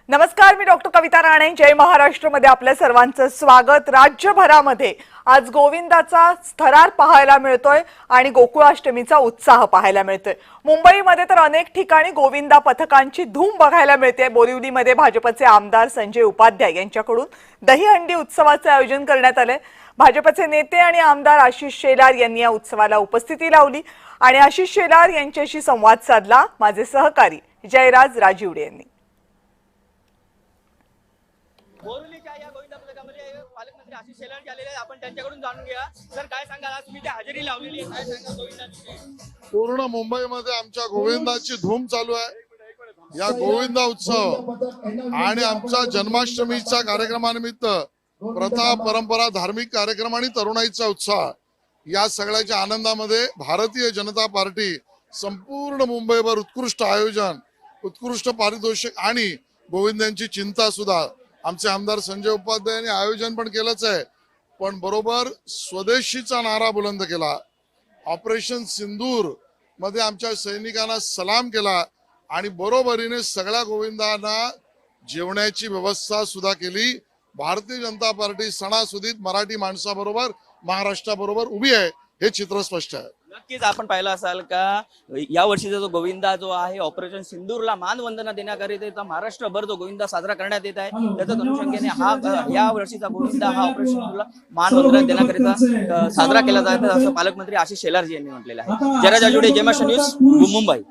नमस्कार, मी डॉक्टर कविता राणे. जय महाराष्ट्र मध्ये आपल्या सर्वांचं स्वागत. राज्यभरामध्ये आज गोविंदाचा थरार पाहायला मिळतोय आणि गोकुळाष्टमीचा उत्साह पाहायला मिळतोय. मुंबईमध्ये तर अनेक ठिकाणी गोविंदा पथकांची धूम बघायला मिळते. बोरिवलीमध्ये भाजपचे आमदार संजय उपाध्याय यांच्याकडून दहीहंडी उत्सवाचे आयोजन करण्यात आले. भाजपचे नेते आणि आमदार आशिष शेलार यांनी या उत्सवाला उपस्थिती लावली आणि आशिष शेलार यांच्याशी संवाद साधला माझे सहकारी जयराज राजीवडे यांनी. बोरिवलीच्या या गोविंदा पथकामध्ये पालकमंत्री आशिष शेलार जे आलेले आहेत, आपण त्यांच्याकडून जाणून घ्या. सर, काय सांगाल, आज तुम्ही हजेरी लावलेली आहे, काय सांगाल गोविंदाची? पूर्ण मुंबईमध्ये आमच्या गोविंदाची धूम चालू आहे. या गोविंदा उत्सव आणि आमच्या जन्माष्टमीच्या कार्यक्रमानिमित्त प्रथा, परंपरा, धार्मिक कार्यक्रम आणि तरुणाईचा उत्साह या सगळ्याच्या आनंदामध्ये भारतीय जनता पार्टी संपूर्ण मुंबईभर उत्कृष्ट आयोजन, उत्कृष्ट पारितोषिक आणि गोविंदांची चिंता सुद्धा आमचे आमदार संजय उपाध्याय यांनी आयोजन पण केलंच आहे. पण बरोबर स्वदेशीचा नारा बुलंद केला. ऑपरेशन सिंदूर मध्ये आमच्या सैनिकांना सलाम केला आणि बरोबरीने सगळ्या गोविंदांना जेवण्याची व्यवस्था सुद्धा केली. भारतीय जनता पार्टी सणासुदीत मराठी माणसाबरोबर, महाराष्ट्राबरोबर उभी आहे, हे चित्र स्पष्ट आहे. नक्कीच आपण पाहिलं असाल का या वर्षीचा जो गोविंदा जो आहे, ऑपरेशन सिंदूरला मानवंदना देण्याकरिता महाराष्ट्रभर जो गोविंदा साजरा करण्यात येत आहे, त्याच्याच अनुषंगाने हा या वर्षीचा गोविंदा हा ऑपरेशन सिंदूरला मानवंदना देण्याकरिता साजरा केला जात असं पालकमंत्री आशिष शेलार यांनी म्हटलेलं आहे. जयराज राजीवडे, जय महाराष्ट्र न्यूज, मुंबई.